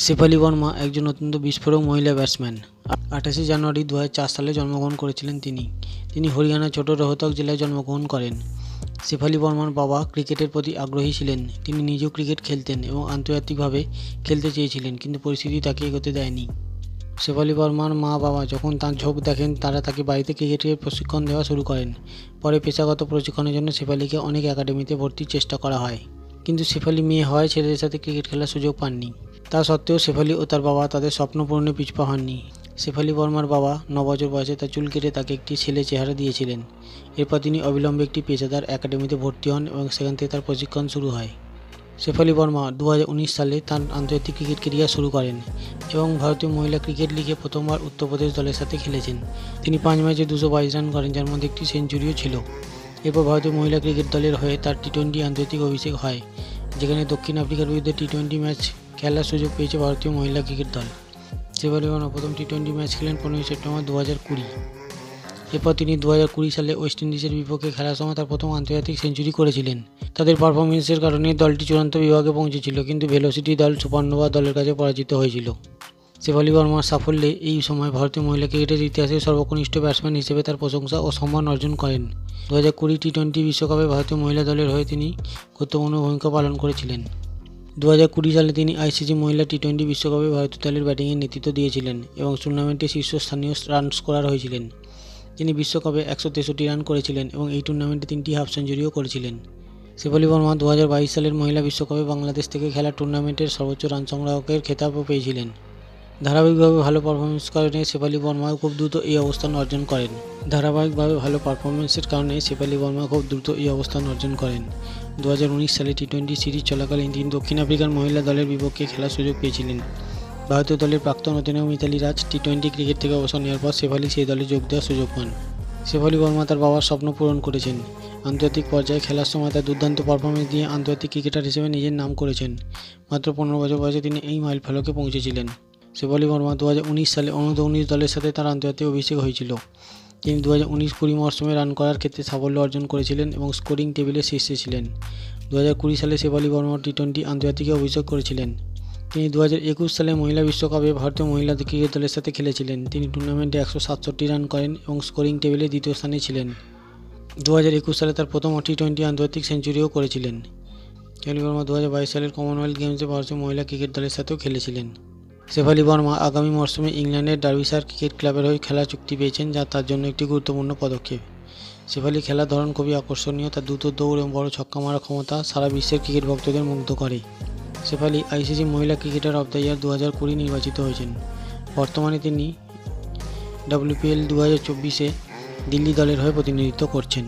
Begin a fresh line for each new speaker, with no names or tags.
শেফালি বর্মা একজন অত্যন্ত বিস্ফোরক মহিলা ব্যাটসম্যান। 28শে জানুয়ারি 2004 সালে জন্মগ্রহণ করেছিলেন তিনি হরিয়ানার ছোট রোহতক জেলায় জন্মগ্রহণ করেন। শেফালি বর্মার বাবা ক্রিকেটের প্রতি আগ্রহী ছিলেন। তিনি নিজেও ক্রিকেট খেলতেন এবং আন্তর্জাতিকভাবে খেলতে চেয়েছিলেন, কিন্তু পরিস্থিতি তাকে এগোতে দেয়নি। শেফালি বর্মার মা-বাবা যখন তার ঝোঁক দেখেন, তারা তাকে বাড়িতে ক্রিকেটের প্রশিক্ষণ দেওয়া শুরু করেন। পরে পেশাগত প্রশিক্ষণের জন্য শেফালিকে অনেক একাডেমিতে ভর্তির চেষ্টা করা হয়, কিন্তু শেফালি মেয়ে হওয়ায় ছেলেদের সাথে ক্রিকেট খেলার সুযোগ পাননি। তা সত্ত্বেও শেফালি ও তার বাবা তাদের স্বপ্ন পূরণে পিছপা হননি। শেফালি বর্মার বাবা 9 বছর বয়সে তার চুল কেটে তাকে একটি ছেলে চেহারা দিয়েছিলেন। এরপর তিনি অবিলম্বে একটি পেশাদার একাডেমিতে ভর্তি হন এবং সেখান থেকে তার প্রশিক্ষণ শুরু হয়। শেফালি বর্মা 2019 সালে তার আন্তর্জাতিক ক্রিকেট ক্যারিয়ার শুরু করেন এবং ভারতীয় মহিলা ক্রিকেট লিগে প্রথমবার উত্তরপ্রদেশ দলের সাথে খেলেছেন। তিনি 5 ম্যাচে 222 রান করেন, যার মধ্যে একটি সেঞ্চুরিও ছিল। এরপর ভারতীয় মহিলা ক্রিকেট দলের হয়ে তার টি-20 আন্তর্জাতিক অভিষেক হয়, যেখানে দক্ষিণ আফ্রিকার বিরুদ্ধে টি-20 ম্যাচ খেলার সুযোগ পেয়েছে ভারতীয় মহিলা ক্রিকেট দল। শেফালি বর্মা প্রথম টি-20 ম্যাচ খেলেন 15 সেপ্টেম্বর 2020। এরপর তিনি 2020 সালে ওয়েস্ট ইন্ডিজের বিপক্ষে খেলার সময় তার প্রথম আন্তর্জাতিক সেঞ্চুরি করেছিলেন। তাদের পারফরমেন্সের কারণে দলটি চূড়ান্ত বিভাগে পৌঁছেছিল, কিন্তু ভেলোসিটি দল সুপারনোভা দলের কাছে পরাজিত হয়েছিল। শেফালি বর্মার সাফল্যে এই সময় ভারতীয় মহিলা ক্রিকেটের ইতিহাসে সর্বকনিষ্ঠ ব্যাটসম্যান হিসেবে তার প্রশংসা ও সম্মান অর্জন করেন। 2020 টি-20 বিশ্বকাপে ভারতীয় মহিলা দলের হয়ে তিনি গুরুত্বপূর্ণ ভূমিকা পালন করেছিলেন। 2020 সালে তিনি আইসিসি মহিলা টি-20 বিশ্বকাপে ভারতীয় দলের ব্যাটিংয়ের নেতৃত্ব দিয়েছিলেন এবং টুর্নামেন্টে শীর্ষস্থানীয় রান স্কোরার হয়েছিলেন। তিনি বিশ্বকাপে 163 রান করেছিলেন এবং এই টুর্নামেন্টে 3টি হাফ সেঞ্চুরিও করেছিলেন। শেফালি বর্মা 2022 সালের মহিলা বিশ্বকাপে বাংলাদেশ থেকে খেলা টুর্নামেন্টের সর্বোচ্চ রান সংগ্রাহকের খেতাবও পেয়েছিলেন। ধারাবাহিকভাবে ভালো পারফরমেন্সের কারণে শেফালি বর্মা খুব দ্রুত এই অবস্থান অর্জন করেন। 2019 সালে টি-20 সিরিজ চলাকালীন তিনি দক্ষিণ আফ্রিকার মহিলা দলের বিপক্ষে খেলার সুযোগ পেয়েছিলেন। ভারতীয় দলের প্রাক্তন অধিনায়ক মিতালি রাজ টি-20 ক্রিকেট থেকে অবসর নেওয়ার পর শেফালি সেই দলে যোগ দেওয়ার সুযোগ পান। শেফালি বর্মা তার বাবার স্বপ্ন পূরণ করেছেন। আন্তর্জাতিক পর্যায়ে খেলার সময় তার দুর্দান্ত পারফরমেন্স দিয়ে আন্তর্জাতিক ক্রিকেটার হিসেবে নিজের নাম করেছেন। মাত্র 15 বছর বয়সে তিনি এই মাইলফলকে পৌঁছেছিলেন। শেফালি বর্মা 2019 সালে অনূর্ধ্ব-19 দলের সাথে তার আন্তর্জাতিক অভিষেক হয়েছিল। তিনি 2019-20 মরশুমে রান করার ক্ষেত্রে সাফল্য অর্জন করেছিলেন এবং স্কোরিং টেবিলে শীর্ষে ছিলেন। 2020 সালে শেফালি বর্মা টি-20 আন্তর্জাতিকে অভিষেক করেছিলেন। তিনি 2021 সালে মহিলা বিশ্বকাপে ভারতীয় মহিলা ক্রিকেট দলের সাথে খেলেছিলেন। তিনি টুর্নামেন্টে 167 রান করেন এবং স্কোরিং টেবিলে দ্বিতীয় স্থানে ছিলেন। 2021 সালে তার প্রথম টি-20 আন্তর্জাতিক সেঞ্চুরিও করেছিলেন। শেফালি বর্মা 2022 সালের কমনওয়েলথ গেমসে ভারতীয় মহিলা ক্রিকেট দলের সাথেও খেলেছিলেন। শেফালি বর্মা আগামী মরশুমে ইংল্যান্ডের ডার্বিশায়ার ক্রিকেট ক্লাবের হয়ে খেলার চুক্তি পেয়েছেন, যা তার জন্য একটি গুরুত্বপূর্ণ পদক্ষেপ। শেফালি খেলার ধরন খুবই আকর্ষণীয়। তার দ্রুত দৌড় এবং বড় ছক্কা মারার ক্ষমতা সারা বিশ্বের ক্রিকেট ভক্তদের মুগ্ধ করে। শেফালি আইসিসি মহিলা ক্রিকেটার অব দ্য ইয়ার 2020 নির্বাচিত হয়েছেন। বর্তমানে তিনি WPL 2024-এ দিল্লি দলের হয়ে প্রতিনিধিত্ব করছেন।